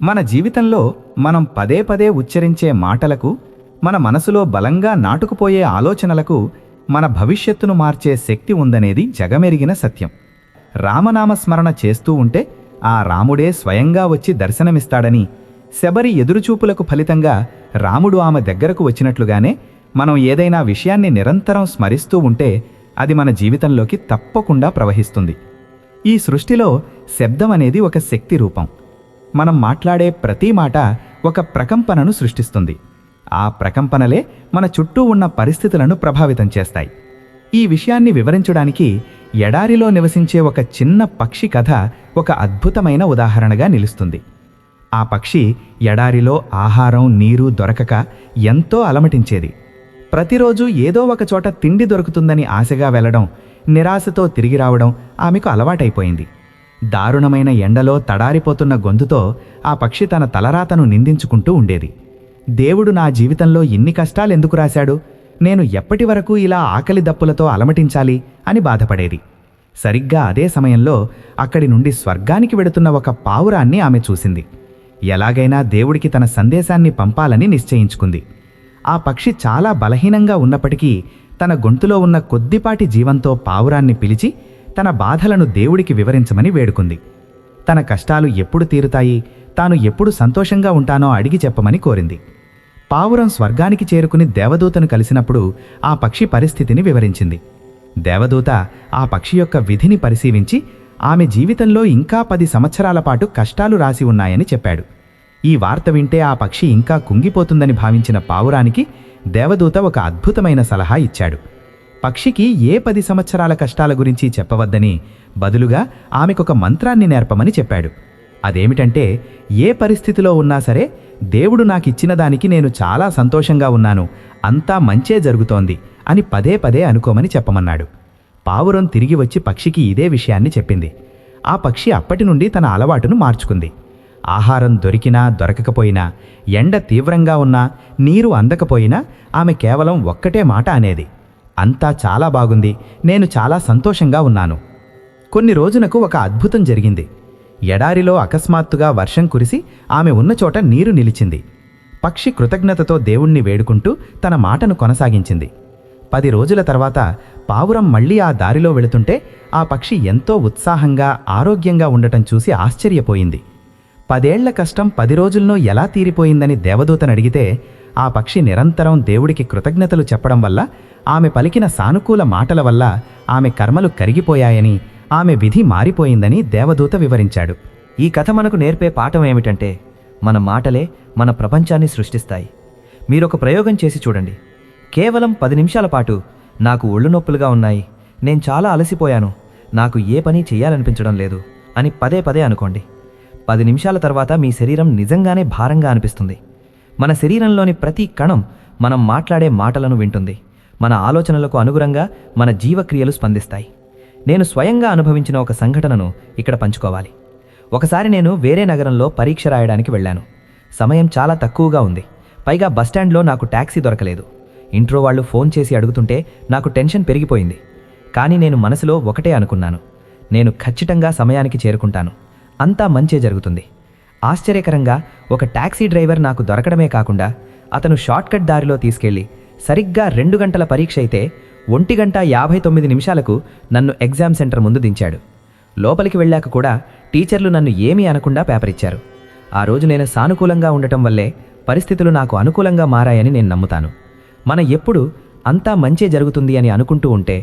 మన జీవితంలో మనం పదే పదే ఉచ్చరించే మాటలకు, మన మనసులో బలంగా నాటుకుపోయే ఆలోచనలకు మన భవిష్యత్తును మార్చే శక్తి ఉందనేది జగమెరిగిన సత్యం. రామనామస్మరణ చేస్తూ ఉంటే ఆ రాముడే స్వయంగా వచ్చి దర్శనమిస్తాడని, శబరి ఎదురుచూపులకు ఫలితంగా రాముడు ఆమె దగ్గరకు వచ్చినట్లుగానే మనం ఏదైనా విషయాన్ని నిరంతరం స్మరిస్తూ ఉంటే అది మన జీవితంలోకి తప్పకుండా ప్రవహిస్తుంది. ఈ సృష్టిలో శబ్దం అనేది ఒక శక్తి రూపం. మనం మాట్లాడే ప్రతి మాట ఒక ప్రకంపనను సృష్టిస్తుంది. ఆ ప్రకంపనలే మన చుట్టూ ఉన్న పరిస్థితులను ప్రభావితం చేస్తాయి. ఈ విషయాన్ని వివరించడానికి ఎడారిలో నివసించే ఒక చిన్న పక్షి కథ ఒక అద్భుతమైన ఉదాహరణగా నిలుస్తుంది. ఆ పక్షి ఎడారిలో ఆహారం, నీరు దొరకక ఎంతో అలమటించేది. ప్రతిరోజు ఏదో ఒక చోట తిండి దొరుకుతుందని ఆశగా వెళ్లడం, నిరాశతో తిరిగి రావడం ఆమెకు అలవాటైపోయింది. దారుణమైన ఎండలో తడారిపోతున్న గొంతుతో ఆ పక్షి తన తలరాతను నిందించుకుంటూ ఉండేది. దేవుడు నా జీవితంలో ఇన్ని కష్టాలెందుకు రాశాడు? నేను ఎప్పటి వరకు ఇలా ఆకలి దప్పులతో అలమటించాలి అని బాధపడేది. సరిగ్గా అదే సమయంలో అక్కడి నుండి స్వర్గానికి వెడుతున్న ఒక పావురాన్ని ఆమె చూసింది. ఎలాగైనా దేవుడికి తన సందేశాన్ని పంపాలని నిశ్చయించుకుంది. ఆ పక్షి చాలా బలహీనంగా ఉన్నప్పటికీ తన గొంతులో ఉన్న కొద్దిపాటి జీవంతో పావురాన్ని పిలిచి తన బాధలను దేవుడికి వివరించమని వేడుకుంది. తన కష్టాలు ఎప్పుడు తీరుతాయి, తాను ఎప్పుడు సంతోషంగా ఉంటానో అడిగి చెప్పమని కోరింది. పావురం స్వర్గానికి చేరుకుని దేవదూతను కలిసినప్పుడు ఆ పక్షి పరిస్థితిని వివరించింది. దేవదూత ఆ పక్షి యొక్క విధిని పరిశీలించి ఆమె జీవితంలో ఇంకా 10 సంవత్సరాల పాటు కష్టాలు రాసి ఉన్నాయని చెప్పాడు. ఈ వార్త వింటే ఆ పక్షి ఇంకా కుంగిపోతుందని భావించిన పావురానికి దేవదూత ఒక అద్భుతమైన సలహా ఇచ్చాడు. పక్షికి ఏ 10 సంవత్సరాల కష్టాల గురించి చెప్పవద్దని, బదులుగా ఆమెకొక మంత్రాన్ని నేర్పమని చెప్పాడు. అదేమిటంటే, ఏ పరిస్థితిలో ఉన్నా సరే దేవుడు నాకిచ్చిన దానికి నేను చాలా సంతోషంగా ఉన్నాను, అంతా మంచే జరుగుతోంది అని పదే పదే అనుకోమని చెప్పమన్నాడు. పావురం తిరిగి వచ్చి పక్షికి ఇదే విషయాన్ని చెప్పింది. ఆ పక్షి అప్పటి నుండి తన అలవాటును మార్చుకుంది. ఆహారం దొరికినా దొరకకపోయినా, ఎండ తీవ్రంగా ఉన్నా, నీరు అందకపోయినా ఆమె కేవలం ఒక్కటే మాట అనేది, అంతా చాలా బాగుంది, నేను చాలా సంతోషంగా ఉన్నాను. కొన్ని రోజులకు ఒక అద్భుతం జరిగింది. ఎడారిలో అకస్మాత్తుగా వర్షం కురిసి ఆమె ఉన్న చోట నీరు నిలిచింది. పక్షి కృతజ్ఞతతో దేవుణ్ణి వేడుకుంటూ తన మాటను కొనసాగించింది. 10 రోజుల తర్వాత పావురం మళ్లీ ఆ దారిలో వెళుతుంటే ఆ పక్షి ఎంతో ఉత్సాహంగా, ఆరోగ్యంగా ఉండటం చూసి ఆశ్చర్యపోయింది. 10 ఏళ్ల కష్టం 10 రోజుల్లో ఎలా తీరిపోయిందని దేవదూతనడిగితే ఆ పక్షి నిరంతరం దేవుడికి కృతజ్ఞతలు చెప్పడం వల్ల, ఆమె పలికిన సానుకూల మాటల వల్ల ఆమె కర్మలు కరిగిపోయాయని, ఆమె విధి మారిపోయిందని దేవదూత వివరించాడు. ఈ కథ మనకు నేర్పే పాఠం ఏమిటంటే, మన మాటలే మన ప్రపంచాన్ని సృష్టిస్తాయి. మీరొక ప్రయోగం చేసి చూడండి. కేవలం 10 నిమిషాల పాటు నాకు ఒళ్ళు నొప్పులుగా ఉన్నాయి, నేను చాలా అలసిపోయాను, నాకు ఏ పని చెయ్యాలనిపించడం లేదు అని పదే పదే అనుకోండి. 10 నిమిషాల తర్వాత మీ శరీరం నిజంగానే భారంగా అనిపిస్తుంది. మన శరీరంలోని ప్రతి కణం మనం మాట్లాడే మాటలను వింటుంది. మన ఆలోచనలకు అనుగుణంగా మన జీవక్రియలు స్పందిస్తాయి. నేను స్వయంగా అనుభవించిన ఒక సంఘటనను ఇక్కడ పంచుకోవాలి. ఒకసారి నేను వేరే నగరంలో పరీక్ష రాయడానికి వెళ్ళాను. సమయం చాలా తక్కువగా ఉంది. పైగా బస్టాండ్లో నాకు టాక్సీ దొరకలేదు. ఇంట్రో వాళ్ళు ఫోన్ చేసి అడుగుతుంటే నాకు టెన్షన్ పెరిగిపోయింది. కానీ నేను మనసులో ఒకటే అనుకున్నాను, నేను ఖచ్చితంగా సమయానికి చేరుకుంటాను, అంతా మంచే జరుగుతుంది. ఆశ్చర్యకరంగా ఒక టాక్సీ డ్రైవర్ నాకు దొరకడమే కాకుండా అతను షార్ట్కట్ దారిలో తీసుకెళ్లి సరిగ్గా 2 గంటల పరీక్ష అయితే 1:59 నన్ను ఎగ్జామ్ సెంటర్ ముందు దించాడు. లోపలికి వెళ్ళాక కూడా టీచర్లు నన్ను ఏమీ అనకుండా పేపర్ ఇచ్చారు. ఆ రోజు నేను సానుకూలంగా ఉండటం వల్లే పరిస్థితులు నాకు అనుకూలంగా మారాయని నేను నమ్ముతాను. మనం ఎప్పుడు అంతా మంచే జరుగుతుంది అని అనుకుంటూ ఉంటే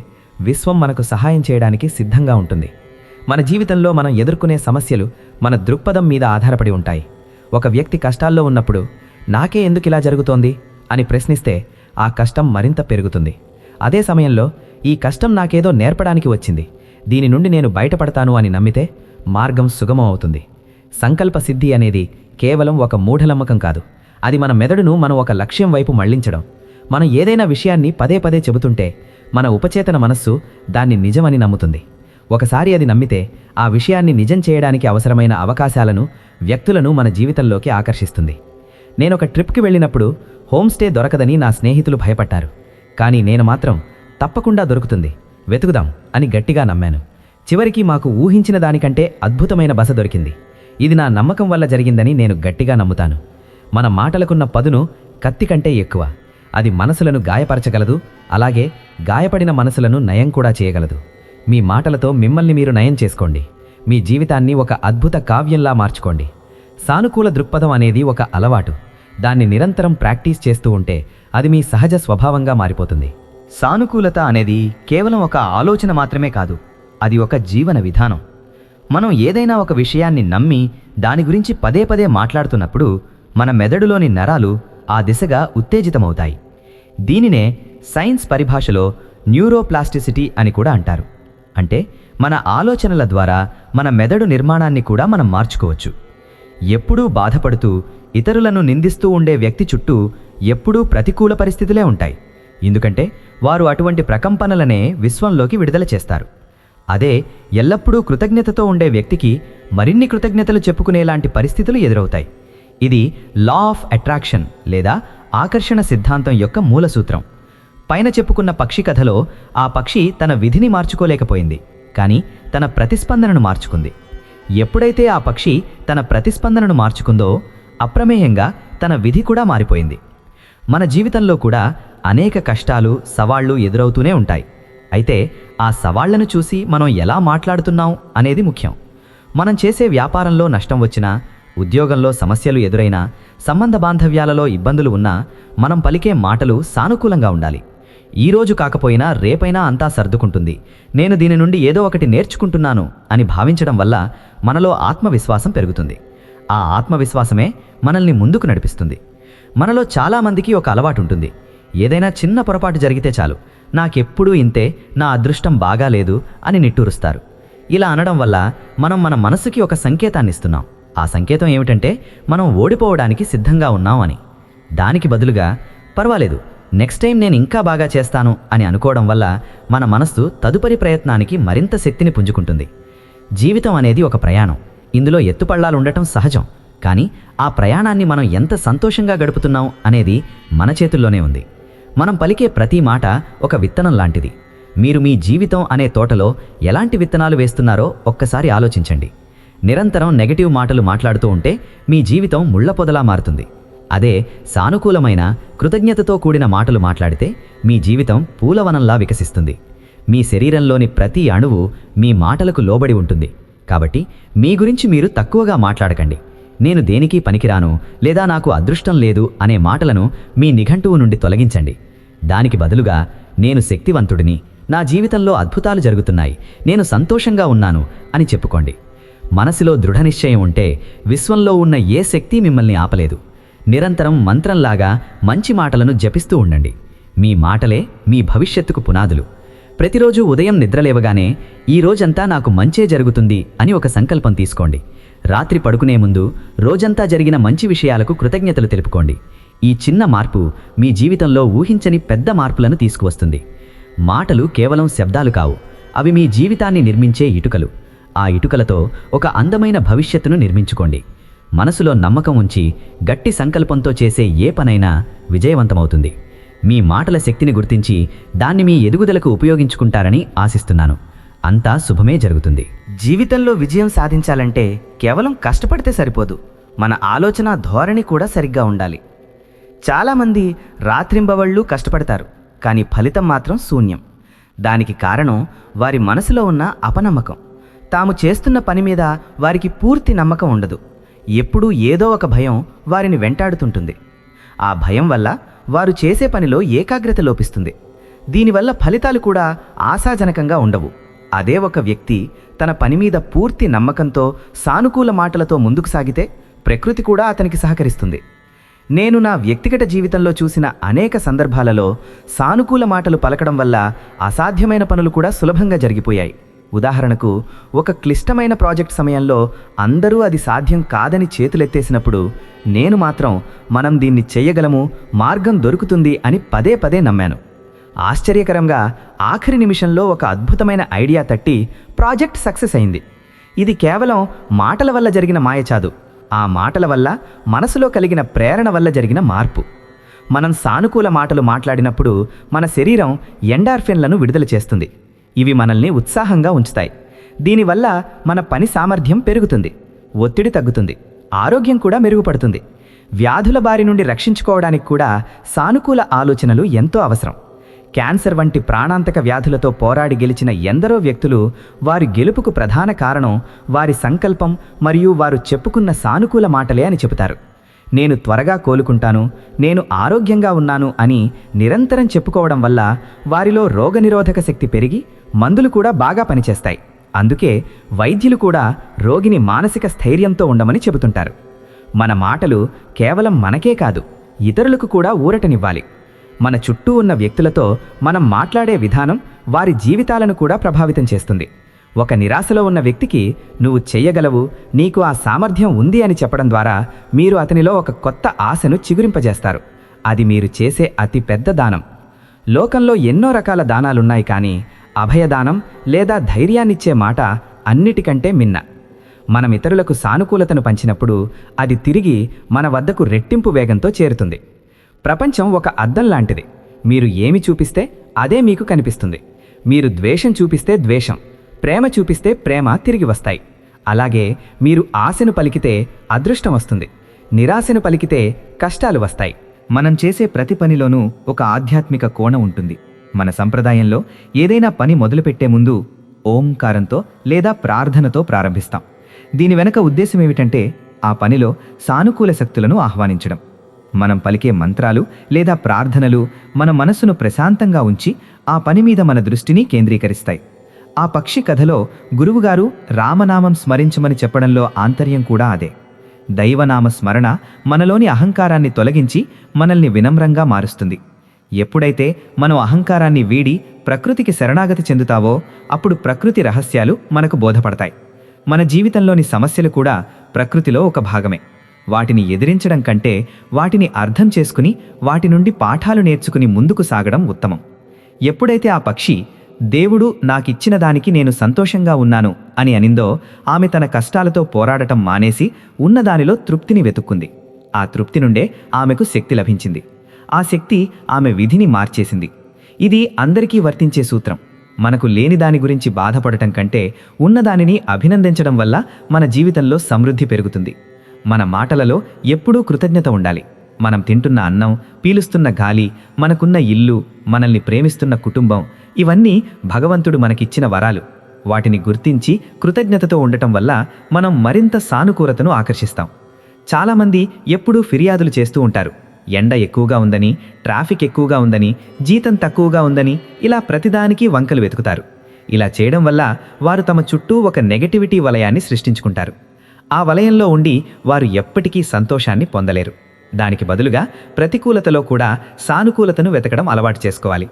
విశ్వం మనకు సహాయం చేయడానికి సిద్ధంగా ఉంటుంది. మన జీవితంలో మనం ఎదుర్కొనే సమస్యలు మన దృక్పథం మీద ఆధారపడి ఉంటాయి. ఒక వ్యక్తి కష్టాల్లో ఉన్నప్పుడు నాకే ఎందుకు ఇలా జరుగుతోంది అని ప్రశ్నిస్తే ఆ కష్టం మరింత పెరుగుతుంది. అదే సమయంలో ఈ కష్టం నాకేదో నేర్పడానికి వచ్చింది, దీని నుండి నేను బయటపడతాను అని నమ్మితే మార్గం సుగమం అవుతుంది. సంకల్ప సిద్ధి అనేది కేవలం ఒక మూఢనమ్మకం కాదు, అది మన మెదడును మనం ఒక లక్ష్యం వైపు మళ్లించడం. మనం ఏదైనా విషయాన్ని పదే పదే చెబుతుంటే మన ఉపచేతన మనస్సు దాన్ని నిజమని నమ్ముతుంది. ఒకసారి అది నమ్మితే ఆ విషయాన్ని నిజం చేయడానికి అవసరమైన అవకాశాలను, వ్యక్తులను మన జీవితంలోకి ఆకర్షిస్తుంది. నేనొక ట్రిప్కి వెళ్ళినప్పుడు హోమ్స్టే దొరకదని నా స్నేహితులు భయపడ్డారు. కానీ నేను మాత్రం తప్పకుండా దొరుకుతుంది, వెతుకుదాం అని గట్టిగా నమ్మాను. చివరికి మాకు ఊహించిన దానికంటే అద్భుతమైన బస దొరికింది. ఇది నా నమ్మకం వల్ల జరిగిందని నేను గట్టిగా నమ్ముతాను. మన మాటలకున్న పదును కత్తి కంటే ఎక్కువ. అది మనసులను గాయపరచగలదు, అలాగే గాయపడిన మనసులను నయం కూడా చేయగలదు. మీ మాటలతో మిమ్మల్ని మీరు నయం చేసుకోండి. మీ జీవితాన్ని ఒక అద్భుత కావ్యంలా మార్చుకోండి. సానుకూల దృక్పథం అనేది ఒక అలవాటు. దాన్ని నిరంతరం ప్రాక్టీస్ చేస్తూ ఉంటే అది మీ సహజ స్వభావంగా మారిపోతుంది. సానుకూలత అనేది కేవలం ఒక ఆలోచన మాత్రమే కాదు, అది ఒక జీవన విధానం. మనం ఏదైనా ఒక విషయాన్ని నమ్మి దాని గురించి పదే పదే మాట్లాడుతున్నప్పుడు మన మెదడులోని నరాలు ఆ దిశగా ఉత్తేజితమవుతాయి. దీనినే సైన్స్ పరిభాషలో న్యూరోప్లాస్టిసిటీ అని కూడా అంటారు. అంటే మన ఆలోచనల ద్వారా మన మెదడు నిర్మాణాన్ని కూడా మనం మార్చుకోవచ్చు. ఎప్పుడూ బాధపడుతూ ఇతరులను నిందిస్తూ ఉండే వ్యక్తి చుట్టూ ఎప్పుడూ ప్రతికూల పరిస్థితులే ఉంటాయి. ఎందుకంటే వారు అటువంటి ప్రకంపనలనే విశ్వంలోకి విడుదల చేస్తారు. అదే ఎల్లప్పుడూ కృతజ్ఞతతో ఉండే వ్యక్తికి మరిన్ని కృతజ్ఞతలు చెప్పుకునేలాంటి పరిస్థితులు ఎదురవుతాయి. ఇది లా ఆఫ్ అట్రాక్షన్ లేదా ఆకర్షణ సిద్ధాంతం యొక్క మూల సూత్రం. పైన చెప్పుకున్న పక్షి కథలో ఆ పక్షి తన విధిని మార్చుకోలేకపోయింది, కానీ తన ప్రతిస్పందనను మార్చుకుంది. ఎప్పుడైతే ఆ పక్షి తన ప్రతిస్పందనను మార్చుకుందో అప్రమేయంగా తన విధి కూడా మారిపోయింది. మన జీవితంలో కూడా అనేక కష్టాలు, సవాళ్లు ఎదురవుతూనే ఉంటాయి. అయితే ఆ సవాళ్లను చూసి మనం ఎలా మాట్లాడుతున్నాం అనేది ముఖ్యం. మనం చేసే వ్యాపారంలో నష్టం వచ్చినా, ఉద్యోగంలో సమస్యలు ఎదురైనా, సంబంధ బాంధవ్యాలలో ఇబ్బందులు ఉన్నా మనం పలికే మాటలు సానుకూలంగా ఉండాలి. ఈరోజు కాకపోయినా రేపైనా అంతా సర్దుకుంటుంది, నేను దీని నుండి ఏదో ఒకటి నేర్చుకుంటున్నాను అని భావించడం వల్ల మనలో ఆత్మవిశ్వాసం పెరుగుతుంది. ఆ ఆత్మవిశ్వాసమే మనల్ని ముందుకు నడిపిస్తుంది. మనలో చాలామందికి ఒక అలవాటు ఉంటుంది. ఏదైనా చిన్న పొరపాటు జరిగితే చాలు, నాకెప్పుడూ ఇంతే, నా అదృష్టం బాగాలేదు అని నిట్టూరుస్తారు. ఇలా అనడం వల్ల మనం మన మనసుకి ఒక సంకేతాన్ని ఇస్తున్నాం. ఆ సంకేతం ఏమిటంటే మనం ఓడిపోవడానికి సిద్ధంగా ఉన్నాం అని. దానికి బదులుగా పర్వాలేదు, నెక్స్ట్ టైం నేను ఇంకా బాగా చేస్తాను అని అనుకోవడం వల్ల మన మనస్సు తదుపరి ప్రయత్నానికి మరింత శక్తిని పుంజుకుంటుంది. జీవితం అనేది ఒక ప్రయాణం. ఇందులో ఎత్తుపళ్ళాలు ఉండటం సహజం. కానీ ఆ ప్రయాణాన్ని మనం ఎంత సంతోషంగా గడుపుతున్నాం అనేది మన చేతుల్లోనే ఉంది. మనం పలికే ప్రతి మాట ఒక విత్తనం లాంటిది. మీరు మీ జీవితం అనే తోటలో ఎలాంటి విత్తనాలు వేస్తున్నారో ఒక్కసారి ఆలోచించండి. నిరంతరం నెగటివ్ మాటలు మాట్లాడుతూ ఉంటే మీ జీవితం ముళ్ళ పొదలా మారుతుంది. అదే సానుకూలమైన, కృతజ్ఞతతో కూడిన మాటలు మాట్లాడితే మీ జీవితం పూలవనంలా వికసిస్తుంది. మీ శరీరంలోని ప్రతి అణువు మీ మాటలకు లోబడి ఉంటుంది. కాబట్టి మీ గురించి మీరు తక్కువగా మాట్లాడకండి. నేను దేనికి పనికిరాను లేదా నాకు అదృష్టం లేదు అనే మాటలను మీ నిఘంటువు నుండి తొలగించండి. దానికి బదులుగా నేను శక్తివంతుడిని, నా జీవితంలో అద్భుతాలు జరుగుతున్నాయి, నేను సంతోషంగా ఉన్నాను అని చెప్పుకోండి. మనసులో దృఢనిశ్చయం ఉంటే విశ్వంలో ఉన్న ఏ శక్తి మిమ్మల్ని ఆపలేదు. నిరంతరం మంత్రంలాగా మంచి మాటలను జపిస్తూ ఉండండి. మీ మాటలే మీ భవిష్యత్తుకు పునాదులు. ప్రతిరోజు ఉదయం నిద్రలేవగానే ఈ రోజంతా నాకు మంచే జరుగుతుంది అని ఒక సంకల్పం తీసుకోండి. రాత్రి పడుకునే ముందు రోజంతా జరిగిన మంచి విషయాలకు కృతజ్ఞతలు తెలుపుకోండి. ఈ చిన్న మార్పు మీ జీవితంలో ఊహించని పెద్ద మార్పులను తీసుకువస్తుంది. మాటలు కేవలం శబ్దాలు కావు, అవి మీ జీవితాన్ని నిర్మించే ఇటుకలు. ఆ ఇటుకలతో ఒక అందమైన భవిష్యత్తును నిర్మించుకోండి. మనసులో నమ్మకం ఉంచి గట్టి సంకల్పంతో చేసే ఏ పనైనా విజయవంతమవుతుంది. మీ మాటల శక్తిని గుర్తించి దాన్ని మీ ఎదుగుదలకు ఉపయోగించుకుంటారని ఆశిస్తున్నాను. అంతా శుభమే జరుగుతుంది. జీవితంలో విజయం సాధించాలంటే కేవలం కష్టపడితే సరిపోదు, మన ఆలోచన ధోరణి కూడా సరిగ్గా ఉండాలి. చాలామంది రాత్రింబవళ్ళు కష్టపడతారు, కానీ ఫలితం మాత్రం శూన్యం. దానికి కారణం వారి మనసులో ఉన్న అపనమ్మకం. తాము చేస్తున్న పని మీద వారికి పూర్తి నమ్మకం ఉండదు. ఎప్పుడూ ఏదో ఒక భయం వారిని వెంటాడుతుంటుంది. ఆ భయం వల్ల వారు చేసే పనిలో ఏకాగ్రత లోపిస్తుంది. దీనివల్ల ఫలితాలు కూడా ఆశాజనకంగా ఉండవు. అదే ఒక వ్యక్తి తన పని మీద పూర్తి నమ్మకంతో, సానుకూల మాటలతో ముందుకు సాగితే ప్రకృతి కూడా అతనికి సహకరిస్తుంది. నేను నా వ్యక్తిగత జీవితంలో చూసిన అనేక సందర్భాలలో సానుకూల మాటలు పలకడం వల్ల అసాధ్యమైన పనులు కూడా సులభంగా జరిగిపోయాయి. ఉదాహరణకు, ఒక క్లిష్టమైన ప్రాజెక్ట్ సమయంలో అందరూ అది సాధ్యం కాదని చేతులెత్తేసినప్పుడు నేను మాత్రం మనం దీన్ని చెయ్యగలము, మార్గం దొరుకుతుంది అని పదే పదే నమ్మాను. ఆశ్చర్యకరంగా ఆఖరి నిమిషంలో ఒక అద్భుతమైన ఐడియా తట్టి ప్రాజెక్ట్ సక్సెస్ అయింది. ఇది కేవలం మాటల వల్ల జరిగిన మాయచాదు, ఆ మాటల వల్ల మనసులో కలిగిన ప్రేరణ వల్ల జరిగిన మార్పు. మనం సానుకూల మాటలు మాట్లాడినప్పుడు మన శరీరం ఎండార్ఫిన్లను విడుదల చేస్తుంది. ఇవి మనల్ని ఉత్సాహంగా ఉంచుతాయి. దీనివల్ల మన పని సామర్థ్యం పెరుగుతుంది. ఒత్తిడి తగ్గుతుంది, ఆరోగ్యం కూడా మెరుగుపడుతుంది. వ్యాధుల బారి నుండి రక్షించుకోవడానికి కూడా సానుకూల ఆలోచనలు ఎంతో అవసరం. క్యాన్సర్ వంటి ప్రాణాంతక వ్యాధులతో పోరాడి గెలిచిన ఎందరో వ్యక్తులు వారి గెలుపుకు ప్రధాన కారణం వారి సంకల్పం మరియు వారు చెప్పుకున్న సానుకూల మాటలే అని చెబుతారు. నేను త్వరగా కోలుకుంటాను, నేను ఆరోగ్యంగా ఉన్నాను అని నిరంతరం చెప్పుకోవడం వల్ల వారిలో రోగనిరోధక శక్తి పెరిగి మందులు కూడా బాగా పనిచేస్తాయి. అందుకే వైద్యులు కూడా రోగిని మానసిక స్థైర్యంతో ఉండమని చెబుతుంటారు. మన మాటలు కేవలం మనకే కాదు, ఇతరులకు కూడా ఊరటనివ్వాలి. మన చుట్టూ ఉన్న వ్యక్తులతో మనం మాట్లాడే విధానం వారి జీవితాలను కూడా ప్రభావితం చేస్తుంది. ఒక నిరాశలో ఉన్న వ్యక్తికి నువ్వు చెయ్యగలవు, నీకు ఆ సామర్థ్యం ఉంది అని చెప్పడం ద్వారా మీరు అతనిలో ఒక కొత్త ఆశను చిగురింపజేస్తారు. అది మీరు చేసే అతి పెద్ద దానం. లోకంలో ఎన్నో రకాల దానాలున్నాయి, కానీ అభయదానం లేదా ధైర్యాన్నిచ్చే మాట అన్నిటికంటే మిన్న. మనం ఇతరులకు సానుకూలతను పంచినప్పుడు అది తిరిగి మన వద్దకు రెట్టింపు వేగంతో చేరుతుంది. ప్రపంచం ఒక అద్దం లాంటిది. మీరు ఏమి చూపిస్తే అదే మీకు కనిపిస్తుంది. మీరు ద్వేషం చూపిస్తే ద్వేషం, ప్రేమ చూపిస్తే ప్రేమ తిరిగి వస్తాయి. అలాగే మీరు ఆశను పలికితే అదృష్టం వస్తుంది, నిరాశను పలికితే కష్టాలు వస్తాయి. మనం చేసే ప్రతి పనిలోనూ ఒక ఆధ్యాత్మిక కోణం ఉంటుంది. మన సంప్రదాయంలో ఏదైనా పని మొదలుపెట్టే ముందు ఓంకారంతో లేదా ప్రార్థనతో ప్రారంభిస్తాం. దీని వెనక ఉద్దేశం ఏమిటంటే ఆ పనిలో సానుకూల శక్తులను ఆహ్వానించడం. మనం పలికే మంత్రాలు లేదా ప్రార్థనలు మన మనస్సును ప్రశాంతంగా ఉంచి ఆ పని మీద మన దృష్టిని కేంద్రీకరిస్తాయి. ఆ పక్షి కథలో గురువుగారు రామనామం స్మరించమని చెప్పడంలో ఆంతర్యం కూడా అదే. దైవనామ స్మరణ మనలోని అహంకారాన్ని తొలగించి మనల్ని వినమ్రంగా మారుస్తుంది. ఎప్పుడైతే మనం అహంకారాన్ని వీడి ప్రకృతికి శరణాగతి చెందుతావో అప్పుడు ప్రకృతి రహస్యాలు మనకు బోధపడతాయి. మన జీవితంలోని సమస్యలు కూడా ప్రకృతిలో ఒక భాగమే. వాటిని ఎదిరించడం కంటే వాటిని అర్థం చేసుకుని వాటి నుండి పాఠాలు నేర్చుకుని ముందుకు సాగడం ఉత్తమం. ఎప్పుడైతే ఆ పక్షి దేవుడు నాకిచ్చిన దానికి నేను సంతోషంగా ఉన్నాను అని అనిందో ఆమె తన కష్టాలతో పోరాడటం మానేసి ఉన్నదానిలో తృప్తిని వెతుక్కుంది. ఆ తృప్తి నుండే ఆమెకు శక్తి లభించింది. ఆ శక్తి ఆమె విధిని మార్చేసింది. ఇది అందరికీ వర్తించే సూత్రం. మనకు లేని దాని గురించి బాధపడటం కంటే ఉన్నదానిని అభినందించడం వల్ల మన జీవితంలో సమృద్ధి పెరుగుతుంది. మన మాటలలో ఎప్పుడూ కృతజ్ఞత ఉండాలి. మనం తింటున్న అన్నం, పీలుస్తున్న గాలి, మనకున్న ఇల్లు, మనల్ని ప్రేమిస్తున్న కుటుంబం, ఇవన్నీ భగవంతుడు మనకిచ్చిన వరాలు. వాటిని గుర్తించి కృతజ్ఞతతో ఉండటం వల్ల మనం మరింత సానుకూలతను ఆకర్షిస్తాం. చాలామంది ఎప్పుడూ ఫిర్యాదులు చేస్తూ ఉంటారు. ఎండ ఎక్కువగా ఉందని, ట్రాఫిక్ ఎక్కువగా ఉందని, జీతం తక్కువగా ఉందని, ఇలా ప్రతిదానికి వంకలు వెతుకుతారు. ఇలా చేయడం వల్ల వారు తమ చుట్టూ ఒక నెగటివిటీ వలయాన్ని సృష్టించుకుంటారు. ఆ వలయంలో ఉండి వారు ఎప్పటికీ సంతోషాన్ని పొందలేరు. దానికి బదులుగా ప్రతికూలతలో కూడా సానుకూలతను వెతకడం అలవాటు చేసుకోవాలి.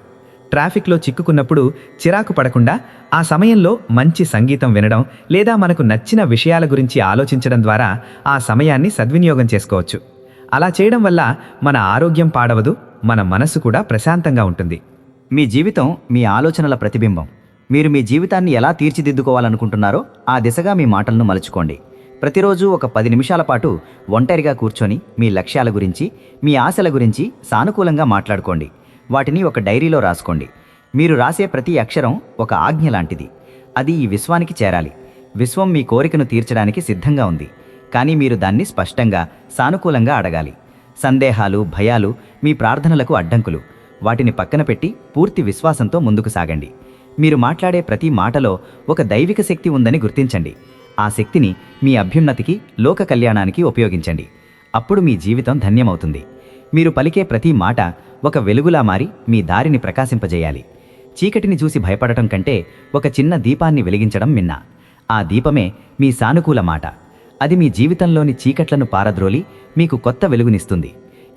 ట్రాఫిక్లో చిక్కుకున్నప్పుడు చిరాకు పడకుండా ఆ సమయంలో మంచి సంగీతం వినడం లేదా మనకు నచ్చిన విషయాల గురించి ఆలోచించడం ద్వారా ఆ సమయాన్ని సద్వినియోగం చేసుకోవచ్చు. అలా చేయడం వల్ల మన ఆరోగ్యం పాడవదు, మన మనసు కూడా ప్రశాంతంగా ఉంటుంది. మీ జీవితం మీ ఆలోచనల ప్రతిబింబం. మీరు మీ జీవితాన్ని ఎలా తీర్చిదిద్దుకోవాలనుకుంటున్నారో ఆ దిశగా మీ మాటలను మలుచుకోండి. ప్రతిరోజు ఒక 10 నిమిషాల పాటు ఒంటరిగా కూర్చొని మీ లక్ష్యాల గురించి, మీ ఆశల గురించి సానుకూలంగా మాట్లాడుకోండి. వాటిని ఒక డైరీలో రాసుకోండి. మీరు రాసే ప్రతి అక్షరం ఒక ఆజ్ఞ లాంటిది. అది ఈ విశ్వానికి చేరాలి. విశ్వం మీ కోరికను తీర్చడానికి సిద్ధంగా ఉంది. కానీ మీరు దాన్ని స్పష్టంగా, సానుకూలంగా అడగాలి. సందేహాలు, భయాలు మీ ప్రార్థనలకు అడ్డంకులు. వాటిని పక్కన పెట్టి పూర్తి విశ్వాసంతో ముందుకు సాగండి. మీరు మాట్లాడే ప్రతి మాటలో ఒక దైవిక శక్తి ఉందని గుర్తించండి. ఆ శక్తిని మీ అభ్యున్నతికి, లోక కళ్యాణానికి ఉపయోగించండి. అప్పుడు మీ జీవితం ధన్యమవుతుంది. మీరు పలికే ప్రతి మాట ఒక వెలుగులా మారి మీ దారిని ప్రకాశింపజేయాలి. చీకటిని చూసి భయపడటం కంటే ఒక చిన్న దీపాన్ని వెలిగించడం మిన్న. ఆ దీపమే మీ సానుకూల మాట. అది మీ జీవితంలోని చీకట్లను పారద్రోలి మీకు కొత్త వెలుగునిస్తుంది.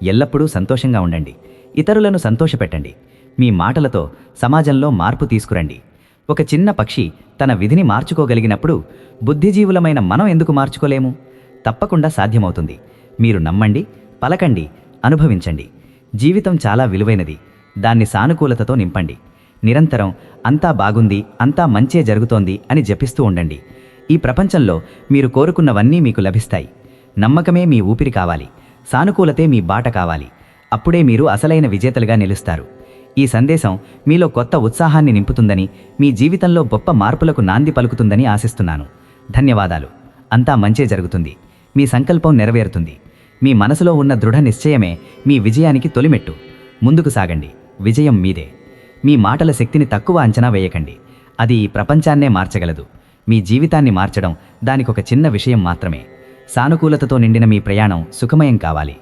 ఎల్లప్పుడూ సంతోషంగా ఉండండి. ఇతరులను సంతోషపెట్టండి. మీ మాటలతో సమాజంలో మార్పు తీసుకురండి. ఒక చిన్న పక్షి తన విధిని మార్చుకోగలిగినప్పుడు బుద్ధిజీవులమైన మనం ఎందుకు మార్చుకోలేము? తప్పకుండా సాధ్యమవుతుంది. మీరు నమ్మండి, పలకండి, అనుభవించండి. జీవితం చాలా విలువైనది. దాన్ని సానుకూలతతో నింపండి. నిరంతరం అంతా బాగుంది, అంతా మంచే జరుగుతోంది అని జపిస్తూ ఉండండి. ఈ ప్రపంచంలో మీరు కోరుకున్నవన్నీ మీకు లభిస్తాయి. నమ్మకమే మీ ఊపిరి కావాలి. సానుకూలతే మీ బాట కావాలి. అప్పుడే మీరు అసలైన విజేతలుగా నిలుస్తారు. ఈ సందేశం మీలో కొత్త ఉత్సాహాన్ని నింపుతుందని, మీ జీవితంలో గొప్ప మార్పులకు నాంది పలుకుతుందని ఆశిస్తున్నాను. ధన్యవాదాలు. అంతా మంచే జరుగుతుంది. మీ సంకల్పం నెరవేరుతుంది. మీ మనసులో ఉన్న దృఢ నిశ్చయమే మీ విజయానికి తొలిమెట్టు. ముందుకు సాగండి. విజయం మీదే. మీ మాటల శక్తిని తక్కువ అంచనా వేయకండి. అది ఈ ప్రపంచాన్నే మార్చగలదు. మీ జీవితాన్ని మార్చడం దానికొక చిన్న విషయం మాత్రమే. సానుకూలతతో నిండిన మీ ప్రయాణం సుఖమయం కావాలి.